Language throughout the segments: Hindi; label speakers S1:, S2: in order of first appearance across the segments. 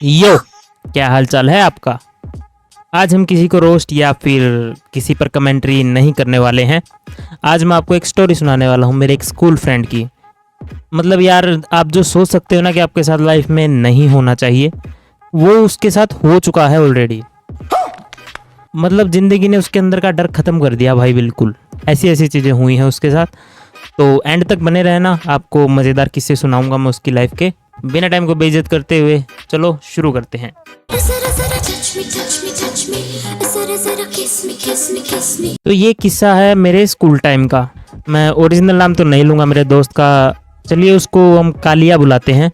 S1: यो, क्या हालचाल है आपका। आज हम किसी को रोस्ट या फिर किसी पर कमेंट्री नहीं करने वाले हैं। आज मैं आपको एक स्टोरी सुनाने वाला हूँ मेरे एक स्कूल फ्रेंड की। मतलब यार, आप जो सोच सकते हो ना कि आपके साथ लाइफ में नहीं होना चाहिए, वो उसके साथ हो चुका है ऑलरेडी। मतलब ज़िंदगी ने उसके अंदर का डर ख़त्म कर दिया भाई। बिल्कुल ऐसी ऐसी चीज़ें हुई हैं उसके साथ। तो एंड तक बने रहना, आपको मज़ेदार किस्से सुनाऊंगा मैं उसकी लाइफ के। बिना टाइम को बेइज्जत करते हुए चलो शुरू करते हैं। तो ये किस्सा है मेरे स्कूल टाइम का। मैं ओरिजिनल नाम तो नहीं लूँगा मेरे दोस्त का, चलिए उसको हम कालिया बुलाते हैं।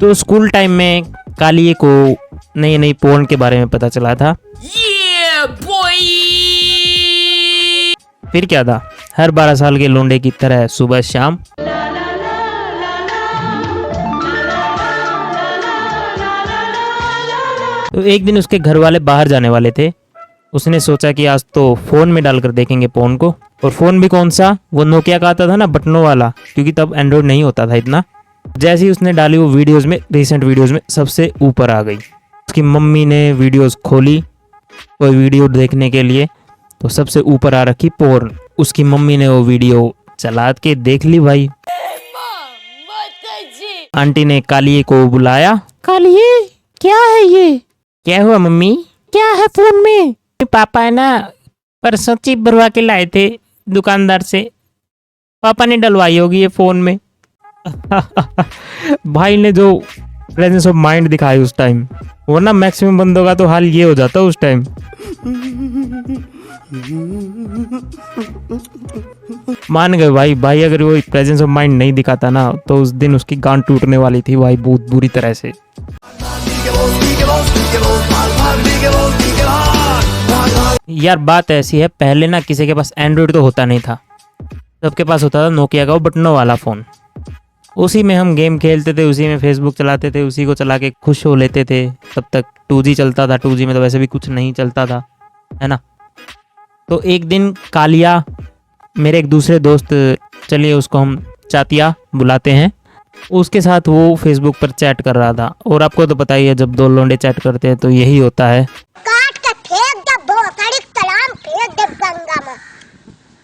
S1: तो स्कूल टाइम में कालिए को नई नई पोर्न के बारे में पता चला था। फिर क्या था, हर 12 साल के लोंडे की तरह सुबह शाम तो एक दिन उसके घर वाले बाहर जाने वाले थे। उसने सोचा कि आज तो फ़ोन में डालकर देखेंगे पोर्न को। और फ़ोन भी कौन सा, वो नोकिया का आता था ना, बटनों वाला, क्योंकि तब एंड्रॉयड नहीं होता था इतना। जैसे ही उसने डाली, वो वीडियोज़ में, रिसेंट वीडियोज़ में सबसे ऊपर आ गई। उसकी मम्मी ने वीडियोज़ खोली कोई वीडियो देखने के लिए, तो सबसे ऊपर आ रखी पोर्न। उसकी मम्मी ने वो वीडियो चला के देख ली भाई। आंटी ने कालिए को बुलाया। कालिए, क्या है ये? क्या हुआ मम्मी? क्या है फोन में? पापा है ना, परसों चिप भरवा के लाए थे दुकानदार से, पापा ने डलवाई होगी ये फोन में। भाई ने जो प्रेजेंस ऑफ माइंड दिखाई उस टाइम, वरना मैक्सिमम बंदों का तो हाल ये हो जाता उस टाइम। मान गए भाई अगर वो प्रेजेंस ऑफ माइंड नहीं दिखाता ना, तो उस दिन उसकी गांड टूटने वाली थी भाई, बहुत बुरी तरह से। यार बात ऐसी है, पहले ना किसी के पास एंड्रॉयड तो होता नहीं था, सबके पास होता था नोकिया का वो बटनों वाला फ़ोन। उसी में हम गेम खेलते थे, उसी में फेसबुक चलाते थे, उसी को चला के खुश हो लेते थे। तब तक 2G चलता था, 2G में तो वैसे भी कुछ नहीं चलता था, है ना। तो एक दिन कालिया, मेरे एक दूसरे दोस्त, चलिए उसको हम चातिया बुलाते हैं, उसके साथ वो फेसबुक पर चैट कर रहा था। और आपको तो पता ही है, जब दो लोंडे चैट करते हैं तो यही होता है,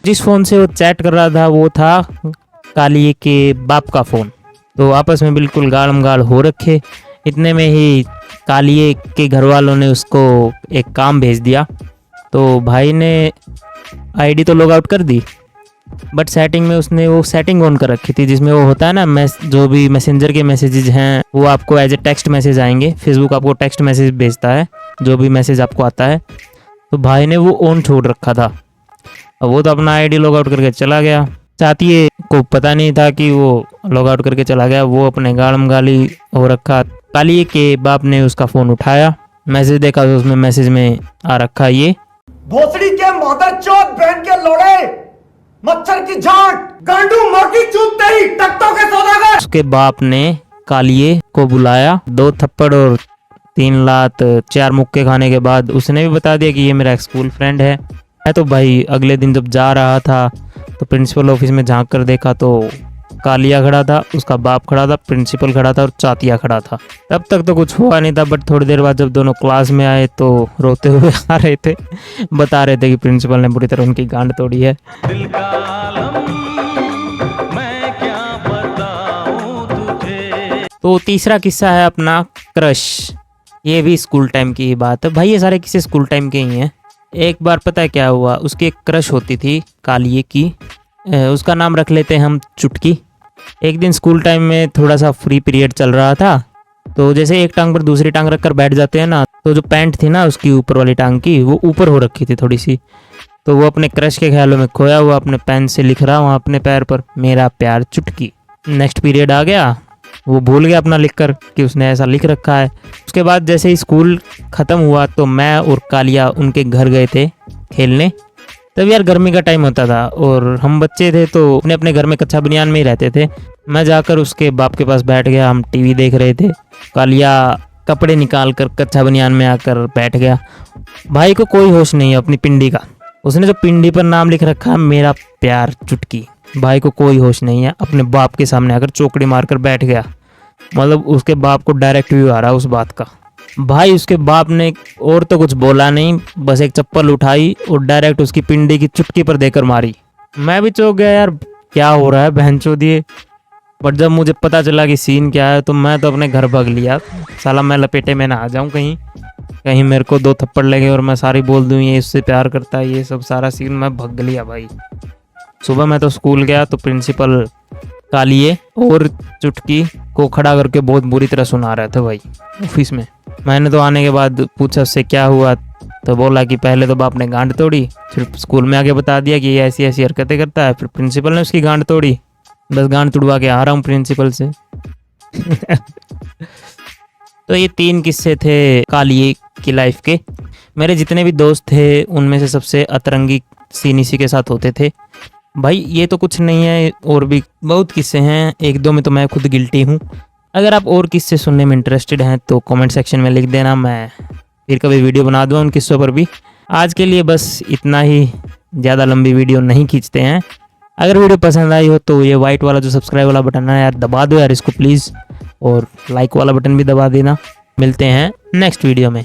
S1: जिस फ़ोन से वो चैट कर रहा था वो था कालिए के बाप का फ़ोन। तो आपस में बिल्कुल गालम गाल हो रखे। इतने में ही कालिए के घर वालों ने उसको एक काम भेज दिया। तो भाई ने आईडी तो लॉग आउट कर दी, बट सेटिंग में उसने वो सेटिंग ऑन कर रखी थी, जिसमें वो होता है ना, जो भी मैसेंजर के मैसेजेस हैं वो आपको एज ए टेक्स्ट मैसेज आएंगे। फेसबुक आपको टेक्स्ट मैसेज भेजता है, जो भी मैसेज आपको आता है। तो भाई ने वो ऑन छोड़ रखा था। अब वो तो अपना आईडी लॉग आउट करके चला गया। चातिये को पता नहीं था कि वो लॉग आउट करके चला गया, वो अपने गालम गाली हो रखा। कालिए के बाप ने उसका फ़ोन उठाया, मैसेज देखा तो उसमें मैसेज में आ रखा ये,
S2: भोसड़ी के मादरचोद बहन के लोड़े, मच्छर की झांट, गांडू मां की चूत तेरी, टकटों के सौदागर। उसके
S1: बाप ने कालिए को बुलाया, 2 थप्पड़ और 3 लात 4 मुक्के खाने के बाद उसने भी बता दिया कि ये मेरा एक स्कूल फ्रेंड है। तो भाई अगले दिन जब जा रहा था तो प्रिंसिपल ऑफिस में झांक कर देखा तो कालिया खड़ा था, उसका बाप खड़ा था, प्रिंसिपल खड़ा था और चातिया खड़ा था। तब तक तो कुछ हुआ नहीं था, बट थोड़ी देर बाद जब दोनों क्लास में आए तो रोते हुए आ रहे थे, बता रहे थे कि प्रिंसिपल ने बुरी तरह उनकी गांड तोड़ी है। दिल का आलम, मैं क्या बताऊं तुझे। तो तीसरा किस्सा है अपना क्रश। ये भी स्कूल टाइम की ही बात है भाई, ये सारे किस्से स्कूल टाइम के ही हैं। एक बार पता है क्या हुआ, उसकी एक क्रश होती थी कालिए की, उसका नाम रख लेते हैं हम चुटकी। एक दिन स्कूल टाइम में थोड़ा सा फ्री पीरियड चल रहा था, तो जैसे एक टांग पर दूसरी टांग रखकर बैठ जाते हैं ना, तो जो पैंट थी ना उसकी ऊपर वाली टांग की, वो ऊपर हो रखी थी थोड़ी सी। तो वो अपने क्रश के ख्यालों में खोया हुआ अपने पेन से लिख रहा वहाँ अपने पैर पर, मेरा प्यार चुटकी। नेक्स्ट पीरियड आ गया, वो भूल गया अपना लिखकर कि उसने ऐसा लिख रखा है। उसके बाद जैसे ही स्कूल ख़त्म हुआ तो मैं और कालिया उनके घर गए थे खेलने। तब यार गर्मी का टाइम होता था और हम बच्चे थे तो अपने अपने घर में कच्चा बनियान में ही रहते थे। मैं जाकर उसके बाप के पास बैठ गया, हम टीवी देख रहे थे। कालिया कपड़े निकाल कर कच्चा बनियान में आकर बैठ गया। भाई को कोई होश नहीं है अपनी पिंडी का। उसने जो पिंडी पर नाम लिख रखा है मेरा प्यार चुटकी, भाई को कोई होश नहीं है, अपने बाप के सामने आकर चौकड़ी मारकर बैठ गया। मतलब उसके बाप को डायरेक्ट व्यू आ रहा है उस बात का। भाई उसके बाप ने और तो कुछ बोला नहीं, बस एक चप्पल उठाई और डायरेक्ट उसकी पिंडी की चुटकी पर देकर मारी। मैं भी चौंक गया यार, क्या हो रहा है बहनचोदिए। बट जब मुझे पता चला कि सीन क्या है तो मैं तो अपने घर भाग लिया। साला मैं लपेटे में ना आ जाऊं कहीं कहीं मेरे को 2 थप्पड़ लगे और मैं सारी बोल दूं ये इससे प्यार करता है, ये सब सारा सीन मैं भाग लिया भाई। सुबह मैं तो स्कूल गया तो प्रिंसिपल कालिए और चुटकी को खड़ा करके बहुत बुरी तरह सुना रहे थे भाई ऑफिस में। मैंने तो आने के बाद पूछा उससे क्या हुआ, तो बोला कि पहले तो बाप ने गांड तोड़ी, फिर स्कूल में आके बता दिया कि ये ऐसी ऐसी हरकतें करता है, फिर प्रिंसिपल ने उसकी गांड तोड़ी। बस गांड तुड़वा के आ रहा हूँ प्रिंसिपल से। तो ये 3 किस्से थे कालिए की लाइफ के। मेरे जितने भी दोस्त थे उनमें से सबसे अतरंगी सीन इसी के साथ होते थे भाई। ये तो कुछ नहीं है, और भी बहुत किस्से हैं, 1-2 में तो मैं खुद गिल्टी हूँ। अगर आप और किस्से सुनने में इंटरेस्टेड हैं तो कमेंट सेक्शन में लिख देना, मैं फिर कभी वीडियो बना दूँगा उन किस्सों पर भी। आज के लिए बस इतना ही, ज़्यादा लंबी वीडियो नहीं खींचते हैं। अगर वीडियो पसंद आई हो तो ये वाइट वाला जो सब्सक्राइब वाला बटन है यार दबा दो यार इसको प्लीज़, और लाइक वाला बटन भी दबा देना। मिलते हैं नेक्स्ट वीडियो में।